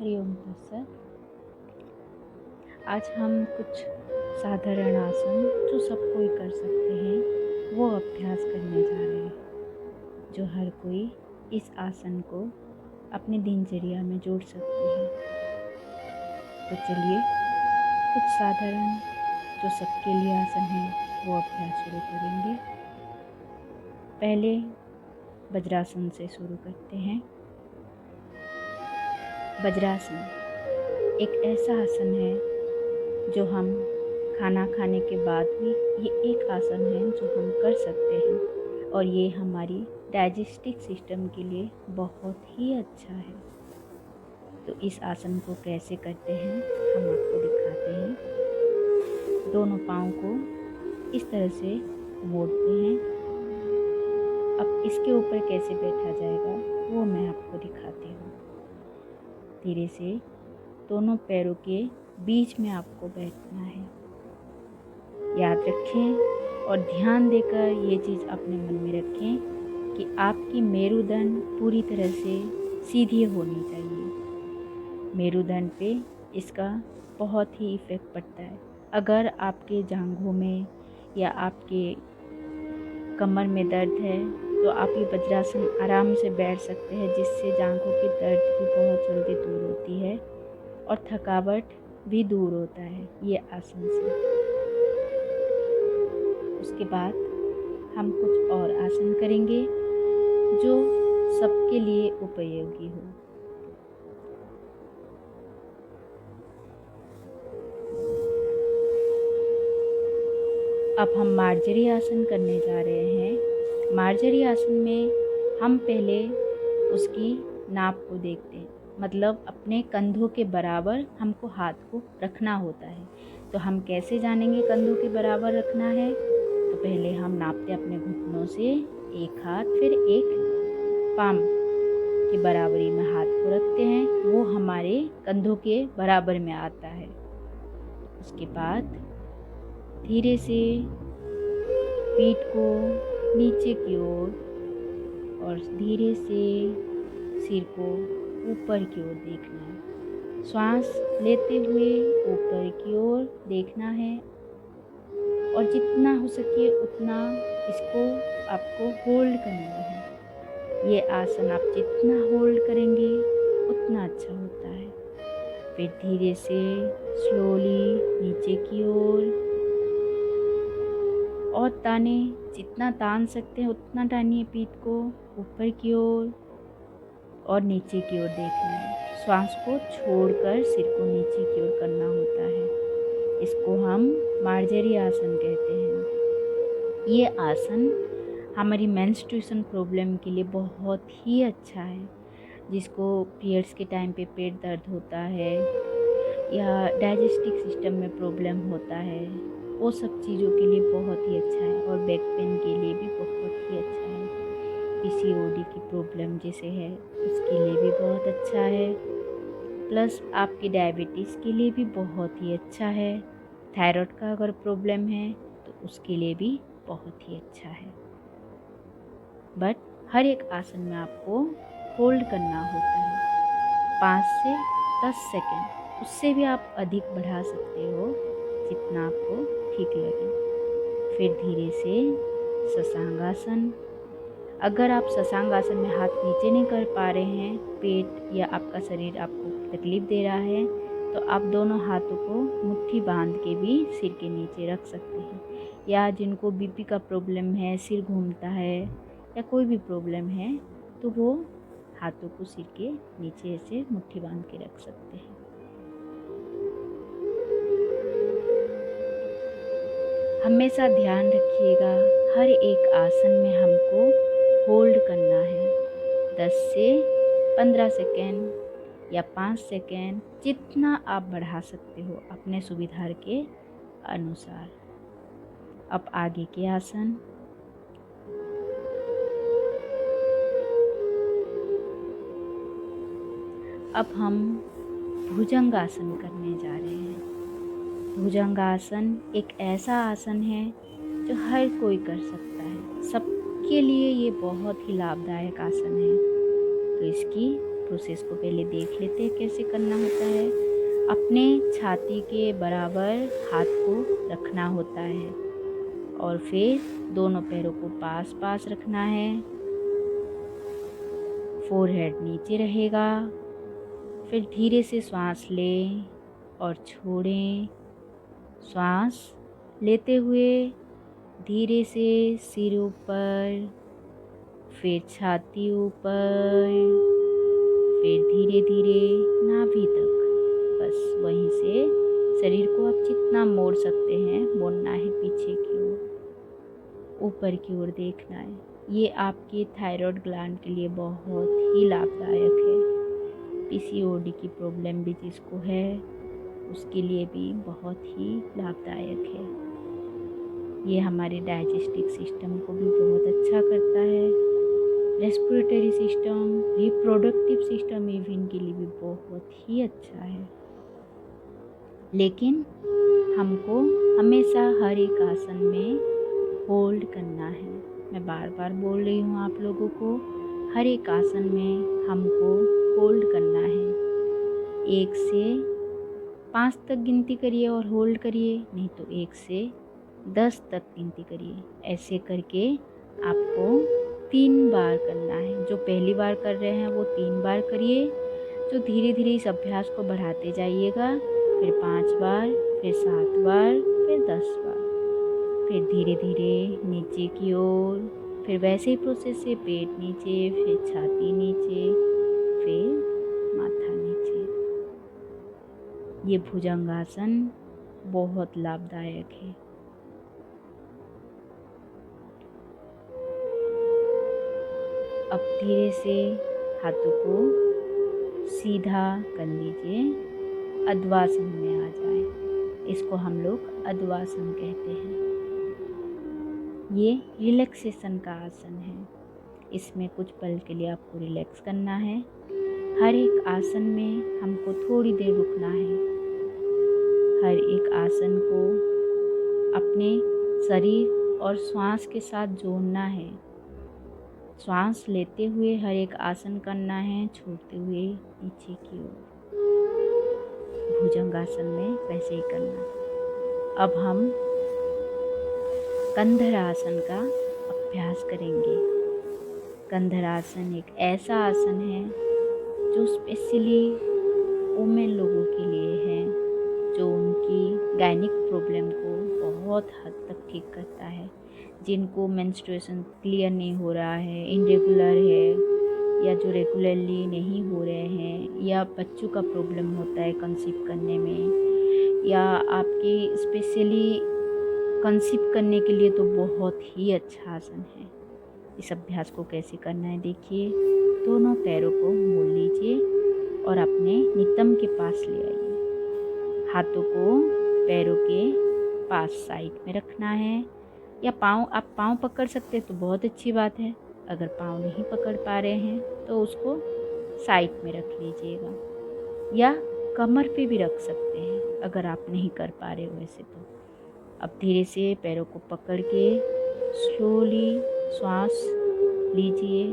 हरि ओम तत्सत। आज हम कुछ साधारण आसन जो सब कोई कर सकते हैं वो अभ्यास करने जा रहे हैं, जो हर कोई इस आसन को अपनी दिनचर्या में जोड़ सकते हैं। तो चलिए कुछ साधारण जो सबके लिए आसन है वो अभ्यास शुरू करेंगे। पहले वज्रासन से शुरू करते हैं। वज्रासन एक ऐसा आसन है जो हम खाना खाने के बाद भी ये एक आसन है जो हम कर सकते हैं और ये हमारी डाइजेस्टिव सिस्टम के लिए बहुत ही अच्छा है। तो इस आसन को कैसे करते हैं हम आपको दिखाते हैं। दोनों पाँव को इस तरह से मोड़ते हैं। अब इसके ऊपर कैसे बैठा जाएगा वो मैं आपको दिखाती हूँ। धीरे से दोनों पैरों के बीच में आपको बैठना है। याद रखें और ध्यान देकर ये चीज़ अपने मन में रखें कि आपकी मेरुदंड पूरी तरह से सीधी होनी चाहिए। मेरुदंड पे इसका बहुत ही इफ़ेक्ट पड़ता है। अगर आपके जांघों में या आपके कमर में दर्द है तो आप ये वज्रासन आराम से बैठ सकते हैं, जिससे जांघों की दर्द भी बहुत जल्दी दूर होती है और थकावट भी दूर होता है ये आसन से। उसके बाद हम कुछ और आसन करेंगे जो सबके लिए उपयोगी हो। अब हम मार्जरी आसन करने जा रहे हैं। मार्जरी आसन में हम पहले उसकी नाप को देखते हैं, मतलब अपने कंधों के बराबर हमको हाथ को रखना होता है। तो हम कैसे जानेंगे कंधों के बराबर रखना है? तो पहले हम नापते अपने घुटनों से एक हाथ, फिर एक पाम के बराबरी में हाथ को रखते हैं, वो हमारे कंधों के बराबर में आता है। उसके बाद धीरे से पीठ को नीचे की ओर और धीरे से सिर को ऊपर की ओर देखना है। श्वास लेते हुए ऊपर की ओर देखना है और जितना हो सके उतना इसको आपको होल्ड करना है। ये आसन आप जितना होल्ड करेंगे उतना अच्छा होता है। फिर धीरे से स्लोली नीचे की ओर और ताने, जितना तान सकते हैं उतना तानिए पीठ को ऊपर की ओर और नीचे की ओर देखना है। श्वास को छोड़कर सिर को नीचे की ओर करना होता है। इसको हम मार्जरी आसन कहते हैं। ये आसन हमारी मेंस्ट्रुएशन प्रॉब्लम के लिए बहुत ही अच्छा है। जिसको पीरियड्स के टाइम पे पेट दर्द होता है या डाइजेस्टिव सिस्टम में प्रॉब्लम होता है, वो सब चीज़ों के लिए बहुत ही अच्छा है और बैक पेन के लिए भी बहुत ही अच्छा है। पीसीओडी की प्रॉब्लम जैसे है उसके लिए भी बहुत अच्छा है। प्लस आपकी डायबिटीज़ के लिए भी बहुत ही अच्छा है। थायराइड का अगर प्रॉब्लम है तो उसके लिए भी बहुत ही अच्छा है। बट हर एक आसन में आपको होल्ड करना होता है 5 से 10 सेकेंड। उससे भी आप अधिक बढ़ा सकते हो जितना आपको ठीक लगे। फिर धीरे से शशांगासन। अगर आप शशांगासन में हाथ नीचे नहीं कर पा रहे हैं, पेट या आपका शरीर आपको तकलीफ़ दे रहा है, तो आप दोनों हाथों को मुट्ठी बांध के भी सिर के नीचे रख सकते हैं। या जिनको बीपी का प्रॉब्लम है, सिर घूमता है या कोई भी प्रॉब्लम है, तो वो हाथों को सिर के नीचे ऐसे मुट्ठी बांध के रख सकते हैं। हमेशा ध्यान रखिएगा हर एक आसन में हमको होल्ड करना है 10 से 15 सेकेंड या 5 सेकेंड, जितना आप बढ़ा सकते हो अपने सुविधा के अनुसार। अब आगे के आसन। अब हम भुजंगासन करने जा रहे हैं। भुजंगासन एक ऐसा आसन है जो हर कोई कर सकता है। सबके लिए ये बहुत ही लाभदायक आसन है। तो इसकी प्रोसेस को पहले देख लेते हैं कैसे करना होता है। अपने छाती के बराबर हाथ को रखना होता है और फिर दोनों पैरों को पास पास रखना है। फोरहेड नीचे रहेगा। फिर धीरे से सांस लें और छोड़ें। सांस लेते हुए धीरे से सिर ऊपर, फिर छाती ऊपर, फिर धीरे धीरे नाभि तक। बस वहीं से शरीर को आप जितना मोड़ सकते हैं मोड़ना है, पीछे की ओर, ऊपर की ओर देखना है। ये आपके थायराइड ग्लैंड के लिए बहुत ही लाभदायक है। पीसीओडी की प्रॉब्लम भी जिसको है उसके लिए भी बहुत ही लाभदायक है। ये हमारे डाइजेस्टिव सिस्टम को भी बहुत अच्छा करता है। Respiratory system, reproductive system even के लिए भी बहुत ही अच्छा है। लेकिन हमको हमेशा हर एक आसन में होल्ड करना है। मैं बार बार बोल रही हूँ आप लोगों को, हर एक आसन में हमको होल्ड करना है। 1 से 5 तक गिनती करिए और होल्ड करिए, नहीं तो 1 से 10 तक गिनती करिए। ऐसे करके आपको 3 बार करना है। जो पहली बार कर रहे हैं वो 3 बार करिए। जो धीरे धीरे इस अभ्यास को बढ़ाते जाइएगा, फिर 5 बार, फिर 7 बार, फिर 10 बार, फिर धीरे धीरे नीचे की ओर, फिर वैसे ही प्रोसेस से पेट नीचे, फिर छाती नीचे, फिर माथा नीचे। ये भुजंगासन बहुत लाभदायक है। अब धीरे से हाथों को सीधा कर लीजिए, अद्वासन में आ जाए। इसको हम लोग अद्वासन कहते हैं। ये रिलैक्सेशन का आसन है। इसमें कुछ पल के लिए आपको रिलैक्स करना है। हर एक आसन में हमको थोड़ी देर रुकना है। हर एक आसन को अपने शरीर और श्वास के साथ जोड़ना है। श्वास लेते हुए हर एक आसन करना है, छोड़ते हुए नीचे की ओर। भुजंगासन में वैसे ही करना है। अब हम कंधरासन का अभ्यास करेंगे। कंधरासन एक ऐसा आसन है जो स्पेशली वुमेन लोगों के लिए है, जो उनकी गायनिक प्रॉब्लम को बहुत हद तक ठीक करता है। जिनको मेंस्ट्रुएशन क्लियर नहीं हो रहा है, इरेगुलर है, या जो रेगुलरली नहीं हो रहे हैं, या बच्चों का प्रॉब्लम होता है कंसीव करने में, या आपकी स्पेशली कंसीव करने के लिए तो बहुत ही अच्छा आसन है। इस अभ्यास को कैसे करना है देखिए। दोनों पैरों को मोड़ लीजिए और अपने नितंब के पास ले आइए। हाथों को पैरों के पास साइड में रखना है, या आप पाँव पकड़ सकते हैं तो बहुत अच्छी बात है। अगर पाँव नहीं पकड़ पा रहे हैं तो उसको साइड में रख लीजिएगा, या कमर पे भी रख सकते हैं अगर आप नहीं कर पा रहे हो वैसे तो। अब धीरे से पैरों को पकड़ के स्लोली सांस लीजिए।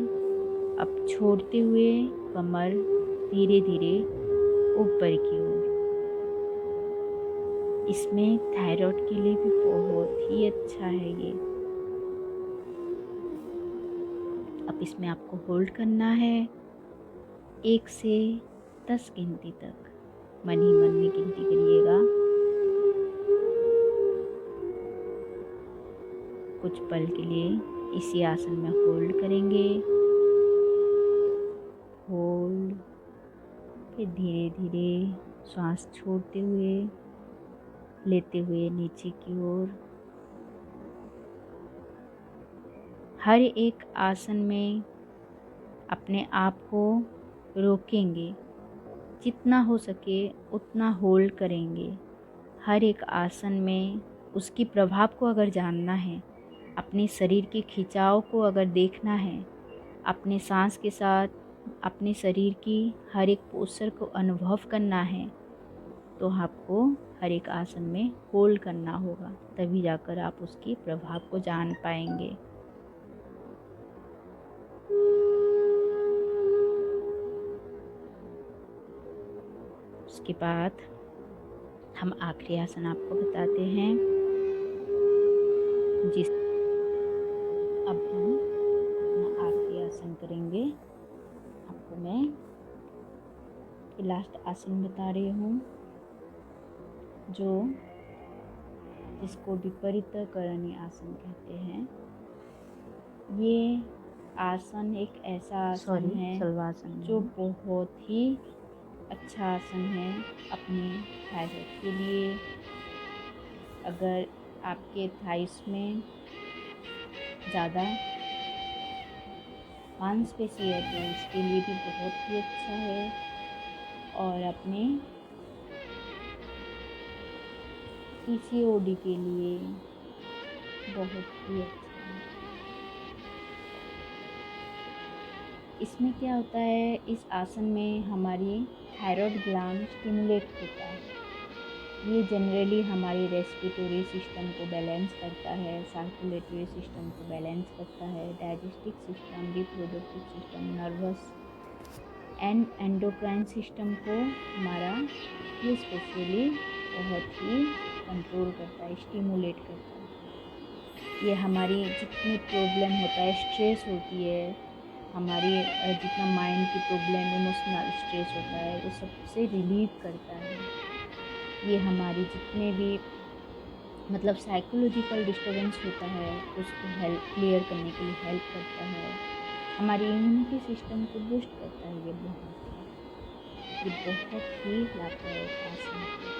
अब छोड़ते हुए कमर धीरे धीरे ऊपर की ओर। इसमें थायराइड के लिए भी बहुत ही अच्छा है ये। अब इसमें आपको होल्ड करना है 1 से 10 गिनती तक। मन ही मन में गिनती करिएगा। कुछ पल के लिए इसी आसन में होल्ड करेंगे। होल्ड, फिर धीरे धीरे सांस छोड़ते हुए लेते हुए नीचे की ओर। हर एक आसन में अपने आप को रोकेंगे, जितना हो सके उतना होल्ड करेंगे। हर एक आसन में उसकी प्रभाव को अगर जानना है, अपने शरीर के खिंचाव को अगर देखना है, अपने सांस के साथ अपने शरीर की हर एक पोस्चर को अनुभव करना है, तो आपको हर एक आसन में होल्ड करना होगा। तभी जाकर आप उसकी प्रभाव को जान पाएंगे। उसके बाद हम आखिरी आसन आपको बताते हैं, जिस अब हम अपना आखिरी आसन करेंगे। आपको मैं लास्ट आसन बता रही हूँ, जिसको विपरीत करणी आसन कहते हैं। ये आसन एक ऐसा आसन है शलवासन जो बहुत ही अच्छा आसन है अपने थायराइड के लिए। अगर आपके थाइस में ज़्यादा मांसपेशी है तो उसके लिए भी बहुत ही अच्छा है, और अपने पीसीओडी के लिए बहुत ही अच्छा है। इसमें क्या होता है, इस आसन में हमारी थायराइड ग्लैंड स्टिमुलेट होता है। ये जनरली हमारी रेस्पिरेटरी सिस्टम को बैलेंस करता है, सर्कुलेटरी सिस्टम को बैलेंस करता है, digestive system, reproductive system, nervous and endocrine system को हमारा ये स्पेशली बहुत ही कंट्रोल करता है, स्टिमुलेट करता है। ये हमारी जितनी प्रॉब्लम होता है, स्ट्रेस होती है, हमारी जितना माइंड की प्रॉब्लम, इमोशनल स्ट्रेस होता है, वो सबसे रिलीव करता है। ये हमारी जितने भी मतलब साइकोलॉजिकल डिस्टर्बेंस होता है उसको हेल्प क्लियर करने के लिए हेल्प करता है। हमारी इम्यूनिटी सिस्टम को बूस्ट करता है। ये बहुत ही लाभदायक आसन है।